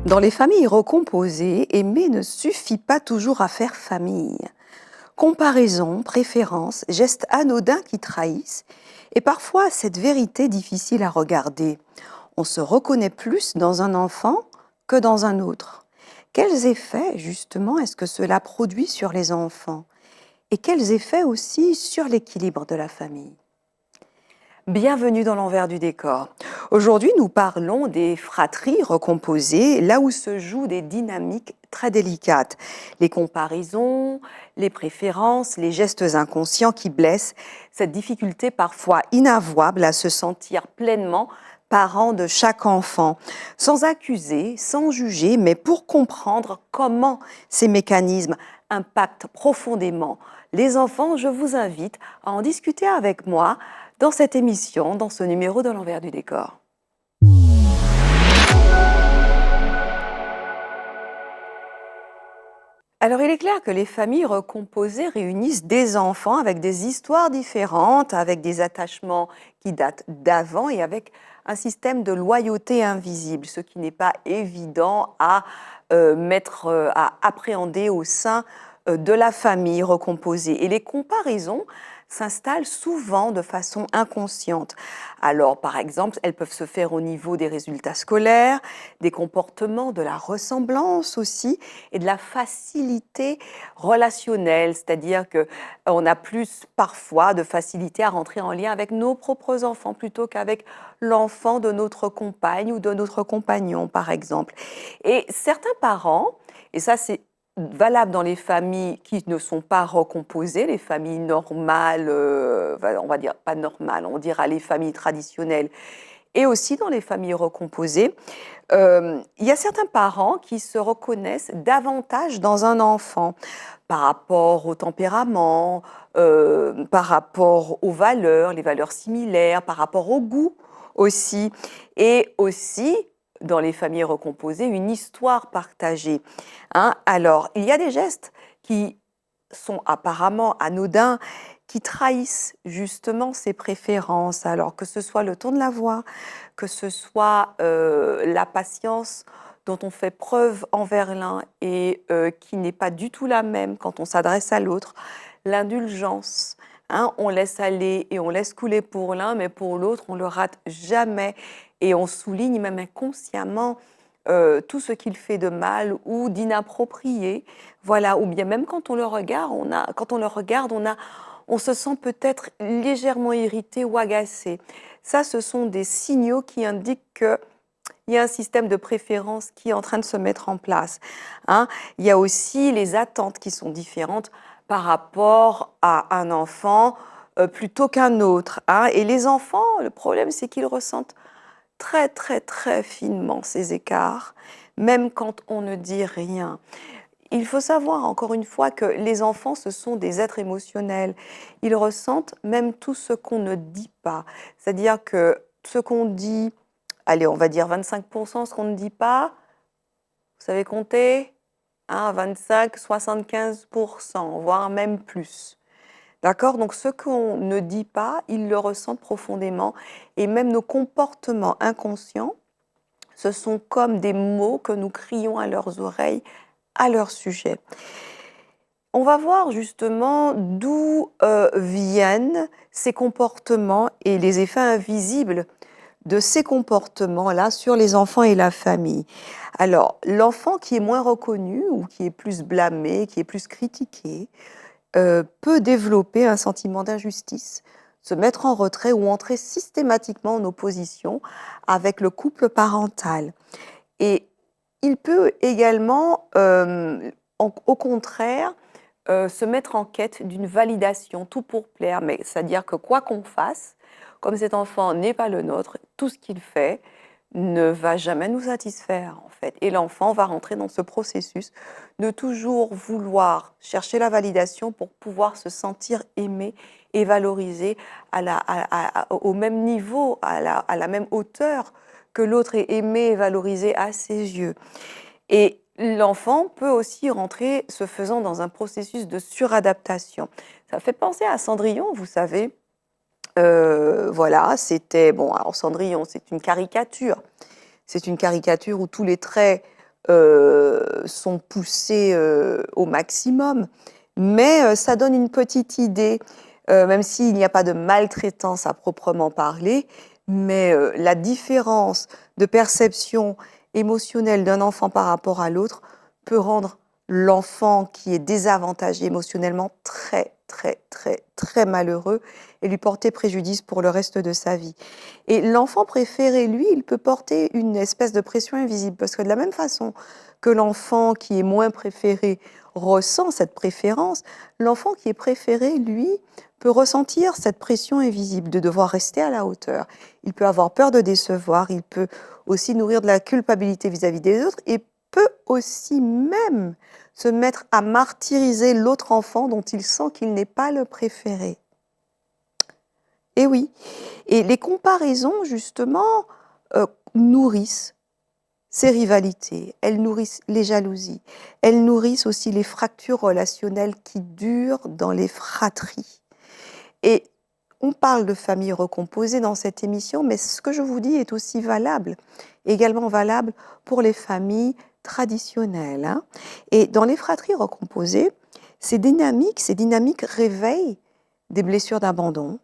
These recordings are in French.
Dans les familles recomposées, aimer ne suffit pas toujours à faire famille. Comparaison, préférence, gestes anodins qui trahissent, et parfois cette vérité difficile à regarder. On se reconnaît plus dans un enfant que dans un autre. Quels effets, justement, est-ce que cela produit sur les enfants? Et quels effets aussi sur l'équilibre de la famille? Bienvenue dans l'envers du décor. Aujourd'hui, nous parlons des fratries recomposées, là où se jouent des dynamiques très délicates. Les comparaisons, les préférences, les gestes inconscients qui blessent, cette difficulté parfois inavouable à se sentir pleinement parent de chaque enfant, sans accuser, sans juger, mais pour comprendre comment ces mécanismes impactent profondément les enfants. Je vous invite à en discuter avec moi dans cette émission, dans ce numéro de l'envers du décor. Alors, il est clair que les familles recomposées réunissent des enfants avec des histoires différentes, avec des attachements qui datent d'avant et avec un système de loyauté invisible, ce qui n'est pas évident à à appréhender au sein de la famille recomposée. Et les comparaisons s'installent souvent de façon inconsciente. Alors, par exemple, elles peuvent se faire au niveau des résultats scolaires, des comportements, de la ressemblance aussi, et de la facilité relationnelle, c'est-à-dire que on a plus parfois de facilité à rentrer en lien avec nos propres enfants plutôt qu'avec l'enfant de notre compagne ou de notre compagnon, par exemple. Et certains parents, et ça c'est valable dans les familles qui ne sont pas recomposées, les familles normales, on va dire pas normales, on dira les familles traditionnelles, et aussi dans les familles recomposées, il y a certains parents qui se reconnaissent davantage dans un enfant par rapport au tempérament, par rapport aux valeurs, les valeurs similaires, par rapport au goût aussi, et aussi dans les familles recomposées, une histoire partagée, hein. Alors, il y a des gestes qui sont apparemment anodins, qui trahissent justement ses préférences, alors que ce soit le ton de la voix, que ce soit la patience dont on fait preuve envers l'un et qui n'est pas du tout la même quand on s'adresse à l'autre, l'indulgence, hein, on laisse aller et on laisse couler pour l'un, mais pour l'autre, on le rate jamais et on souligne même inconsciemment tout ce qu'il fait de mal ou d'inapproprié, voilà, ou bien même quand on le regarde, on se sent peut-être légèrement irrité ou agacé. Ça, ce sont des signaux qui indiquent qu'il y a un système de préférence qui est en train de se mettre en place, hein. Il y a aussi les attentes qui sont différentes par rapport à un enfant plutôt qu'un autre, hein. Et les enfants, le problème, c'est qu'ils ressentent très, très, très finement ces écarts, même quand on ne dit rien. Il faut savoir, encore une fois, que les enfants, ce sont des êtres émotionnels. Ils ressentent même tout ce qu'on ne dit pas. C'est-à-dire que ce qu'on dit, allez, on va dire 25%, ce qu'on ne dit pas, vous savez compter, hein, 25, 75%, voire même plus. D'accord? Donc ce qu'on ne dit pas, ils le ressentent profondément. Et même nos comportements inconscients, ce sont comme des mots que nous crions à leurs oreilles à leur sujet. On va voir justement d'où viennent ces comportements et les effets invisibles de ces comportements-là sur les enfants et la famille. Alors, l'enfant qui est moins reconnu ou qui est plus blâmé, qui est plus critiqué, peut développer un sentiment d'injustice, se mettre en retrait ou entrer systématiquement en opposition avec le couple parental. Et il peut également, au contraire, se mettre en quête d'une validation, tout pour plaire. Mais c'est-à-dire que quoi qu'on fasse, comme cet enfant n'est pas le nôtre, tout ce qu'il fait ne va jamais nous satisfaire, en fait. Et l'enfant va rentrer dans ce processus de toujours vouloir chercher la validation pour pouvoir se sentir aimé et valorisé au même niveau, à la même hauteur que l'autre est aimé et valorisé à ses yeux. Et l'enfant peut aussi rentrer, ce faisant, dans un processus de suradaptation. Ça fait penser à Cendrillon, vous savez. Voilà, c'était... Bon, alors Cendrillon, c'est une caricature. C'est une caricature où tous les traits sont poussés au maximum, mais ça donne une petite idée, même s'il n'y a pas de maltraitance à proprement parler, mais la différence de perception émotionnelle d'un enfant par rapport à l'autre peut rendre l'enfant qui est désavantagé émotionnellement très, très, très, très malheureux et lui porter préjudice pour le reste de sa vie. Et l'enfant préféré, lui, il peut porter une espèce de pression invisible, parce que de la même façon que l'enfant qui est moins préféré ressent cette préférence, l'enfant qui est préféré, lui, peut ressentir cette pression invisible de devoir rester à la hauteur. Il peut avoir peur de décevoir, il peut aussi nourrir de la culpabilité vis-à-vis des autres et peut aussi même se mettre à martyriser l'autre enfant dont il sent qu'il n'est pas le préféré. Et oui, et les comparaisons, justement, nourrissent ces rivalités, elles nourrissent les jalousies, elles nourrissent aussi les fractures relationnelles qui durent dans les fratries. Et on parle de famille recomposée dans cette émission, mais ce que je vous dis est aussi valable, également valable pour les familles traditionnelles, hein. Et dans les fratries recomposées, ces dynamiques réveillent des blessures d'abandon,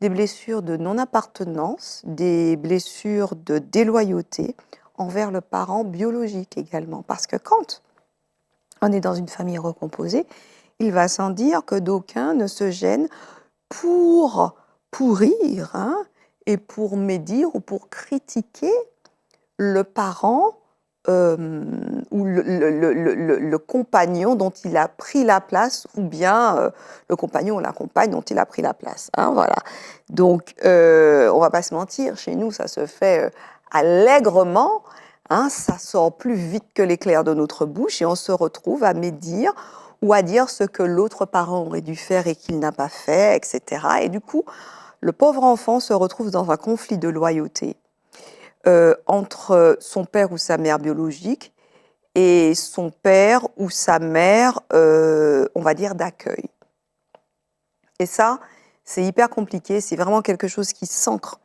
des blessures de non-appartenance, des blessures de déloyauté envers le parent biologique également. Parce que quand on est dans une famille recomposée, il va sans dire que d'aucuns ne se gênent pour pourrir, hein, et pour médire ou pour critiquer le parent ou le compagnon dont il a pris la place, ou bien le compagnon ou la compagne dont il a pris la place, hein, voilà. Donc, on va pas se mentir, chez nous, ça se fait allègrement, hein, ça sort plus vite que l'éclair de notre bouche et on se retrouve à médire ou à dire ce que l'autre parent aurait dû faire et qu'il n'a pas fait, etc. Et du coup, le pauvre enfant se retrouve dans un conflit de loyauté entre son père ou sa mère biologique et son père ou sa mère, on va dire, d'accueil. Et ça, c'est hyper compliqué, c'est vraiment quelque chose qui s'ancre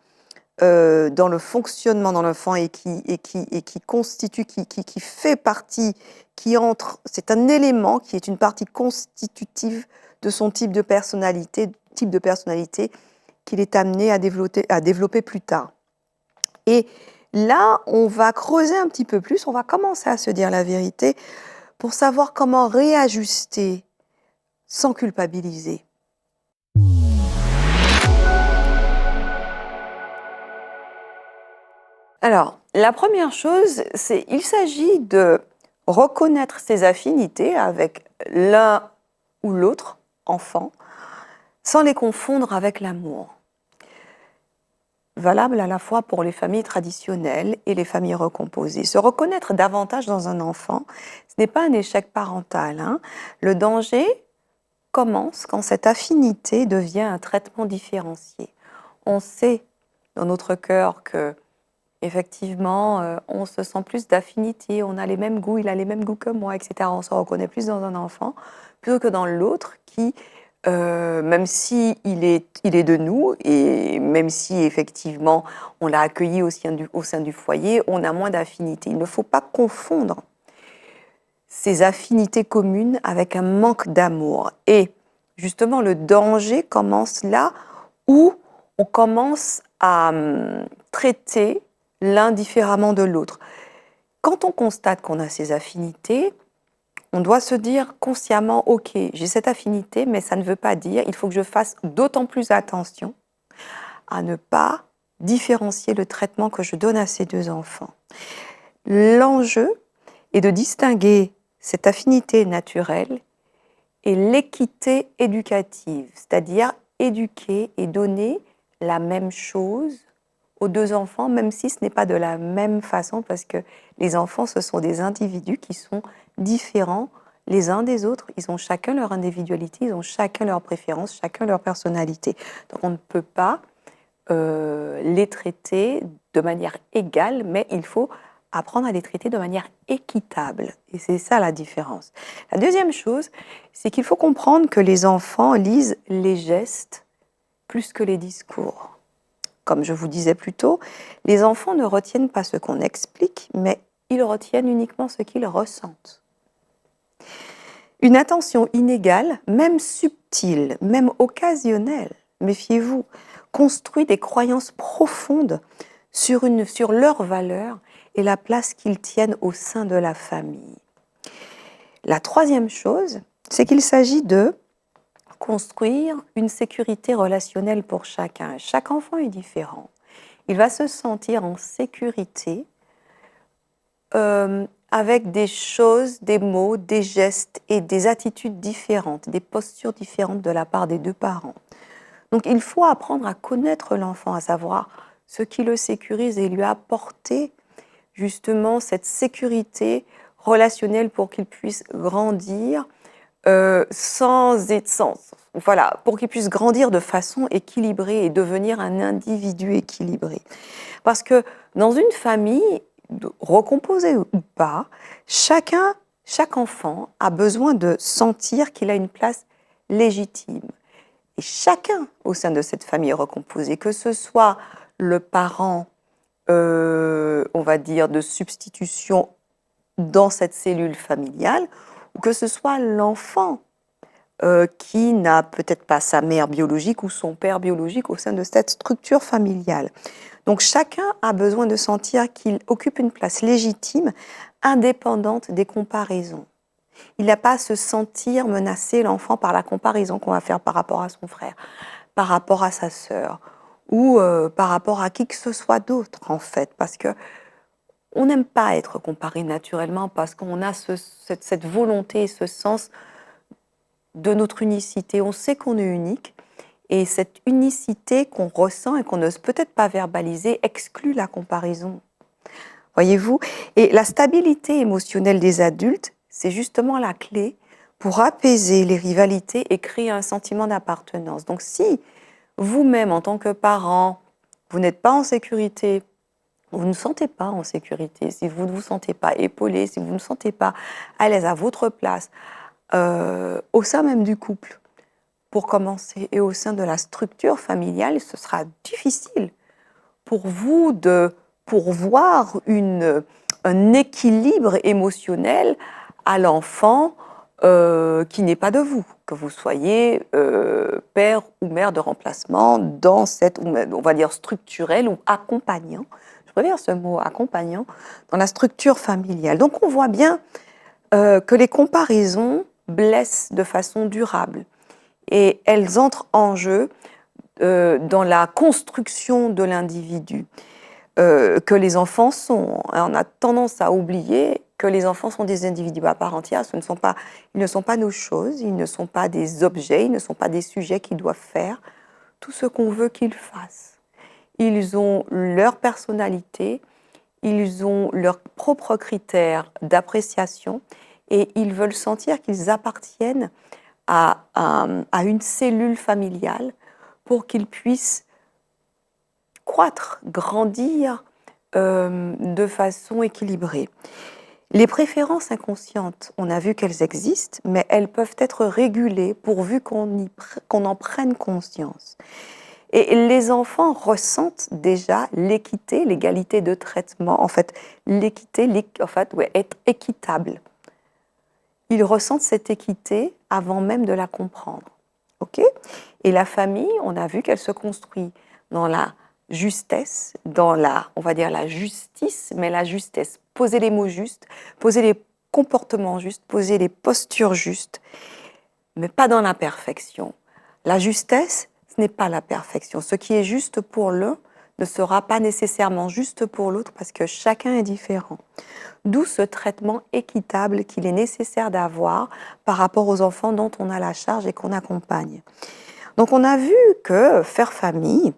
dans le fonctionnement dans l'enfant et qui constitue, qui fait partie, qui entre, c'est un élément qui est une partie constitutive de son type de personnalité qu'il est amené à développer plus tard. Et là, on va creuser un petit peu plus, on va commencer à se dire la vérité pour savoir comment réajuster sans culpabiliser. Alors, la première chose, c'est il s'agit de reconnaître ses affinités avec l'un ou l'autre enfant sans les confondre avec l'amour. Valable à la fois pour les familles traditionnelles et les familles recomposées. Se reconnaître davantage dans un enfant, ce n'est pas un échec parental, hein. Le danger commence quand cette affinité devient un traitement différencié. On sait dans notre cœur que effectivement, on se sent plus d'affinité, on a les mêmes goûts, il a les mêmes goûts que moi, etc. On se reconnaît plus dans un enfant plutôt que dans l'autre qui, même si il est de nous et même si effectivement on l'a accueilli au sein du foyer, on a moins d'affinité. Il ne faut pas confondre ces affinités communes avec un manque d'amour. Et justement, le danger commence là où on commence à traiter l'un différemment de l'autre. Quand on constate qu'on a ces affinités, on doit se dire consciemment, ok, j'ai cette affinité, mais ça ne veut pas dire, il faut que je fasse d'autant plus attention à ne pas différencier le traitement que je donne à ces deux enfants. L'enjeu est de distinguer cette affinité naturelle et l'équité éducative, c'est-à-dire éduquer et donner la même chose aux deux enfants, même si ce n'est pas de la même façon, parce que les enfants, ce sont des individus qui sont différents les uns des autres. Ils ont chacun leur individualité, ils ont chacun leurs préférences, chacun leur personnalité. Donc on ne peut pas les traiter de manière égale, mais il faut apprendre à les traiter de manière équitable. Et c'est ça la différence. La deuxième chose, c'est qu'il faut comprendre que les enfants lisent les gestes plus que les discours. Comme je vous disais plus tôt, les enfants ne retiennent pas ce qu'on explique, mais ils retiennent uniquement ce qu'ils ressentent. Une attention inégale, même subtile, même occasionnelle, méfiez-vous, construit des croyances profondes sur leurs valeurs et la place qu'ils tiennent au sein de la famille. La troisième chose, c'est qu'il s'agit de construire une sécurité relationnelle pour chacun. Chaque enfant est différent. Il va se sentir en sécurité avec des choses, des mots, des gestes et des attitudes différentes, des postures différentes de la part des deux parents. Donc il faut apprendre à connaître l'enfant, à savoir ce qui le sécurise et lui apporter justement cette sécurité relationnelle pour qu'il puisse grandir pour qu'il puisse grandir de façon équilibrée et devenir un individu équilibré. Parce que dans une famille, recomposée ou pas, chaque enfant a besoin de sentir qu'il a une place légitime. Et chacun au sein de cette famille recomposée, que ce soit le parent, on va dire, de substitution dans cette cellule familiale, ou que ce soit l'enfant qui n'a peut-être pas sa mère biologique ou son père biologique au sein de cette structure familiale. Donc chacun a besoin de sentir qu'il occupe une place légitime, indépendante des comparaisons. Il n'a pas à se sentir menacé, l'enfant, par la comparaison qu'on va faire par rapport à son frère, par rapport à sa sœur, ou par rapport à qui que ce soit d'autre, en fait, parce que on n'aime pas être comparé naturellement, parce qu'on a cette volonté et ce sens de notre unicité. On sait qu'on est unique, et cette unicité qu'on ressent et qu'on n'ose peut-être pas verbaliser exclut la comparaison. Voyez-vous? Et la stabilité émotionnelle des adultes, c'est justement la clé pour apaiser les rivalités et créer un sentiment d'appartenance. Donc si vous-même, en tant que parent, vous n'êtes pas en sécurité, vous ne vous sentez pas en sécurité, si vous ne vous sentez pas épaulé, si vous ne vous sentez pas à l'aise à votre place, au sein même du couple, pour commencer, et au sein de la structure familiale, ce sera difficile pour vous de pourvoir un équilibre émotionnel à l'enfant qui n'est pas de vous, que vous soyez père ou mère de remplacement dans cette, on va dire, structurelle ou accompagnant, je préfère ce mot, accompagnant, dans la structure familiale. Donc on voit bien que les comparaisons blessent de façon durable et elles entrent en jeu dans la construction de l'individu que les enfants sont. On a tendance à oublier que les enfants sont des individus à part entière. Ils ne sont pas nos choses, ils ne sont pas des objets, ils ne sont pas des sujets qui doivent faire tout ce qu'on veut qu'ils fassent. Ils ont leur personnalité, ils ont leurs propres critères d'appréciation et ils veulent sentir qu'ils appartiennent à une cellule familiale pour qu'ils puissent croître, grandir de façon équilibrée. Les préférences inconscientes, on a vu qu'elles existent, mais elles peuvent être régulées pourvu qu'on en prenne conscience. Et les enfants ressentent déjà l'équité, l'égalité de traitement, en fait, être équitable. Ils ressentent cette équité avant même de la comprendre. Okay ? Et la famille, on a vu qu'elle se construit dans la justesse, dans on va dire la justice, mais la justesse. Poser les mots justes, poser les comportements justes, poser les postures justes, mais pas dans la perfection. La justesse, ce n'est pas la perfection. Ce qui est juste pour l'un ne sera pas nécessairement juste pour l'autre parce que chacun est différent. D'où ce traitement équitable qu'il est nécessaire d'avoir par rapport aux enfants dont on a la charge et qu'on accompagne. Donc on a vu que faire famille,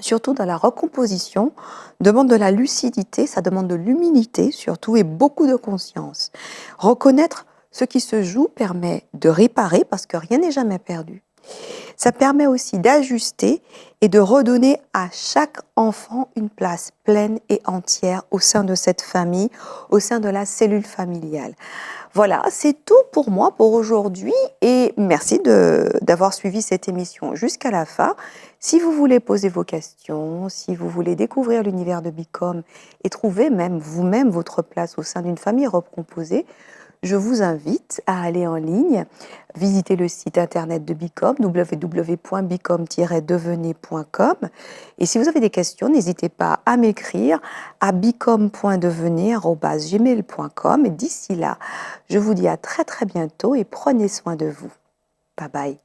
surtout dans la recomposition, demande de la lucidité, ça demande de l'humilité surtout et beaucoup de conscience. Reconnaître ce qui se joue permet de réparer parce que rien n'est jamais perdu. Ça permet aussi d'ajuster et de redonner à chaque enfant une place pleine et entière au sein de cette famille, au sein de la cellule familiale. Voilà, c'est tout pour moi pour aujourd'hui et merci d'avoir suivi cette émission jusqu'à la fin. Si vous voulez poser vos questions, si vous voulez découvrir l'univers de Bicom et trouver même vous-même votre place au sein d'une famille recomposée, je vous invite à aller en ligne, visiter le site internet de Bicom, www.bicom-devenez.com. Et si vous avez des questions, n'hésitez pas à m'écrire à bicom.devenez@gmail.com. Et d'ici là, je vous dis à très très bientôt et prenez soin de vous. Bye bye.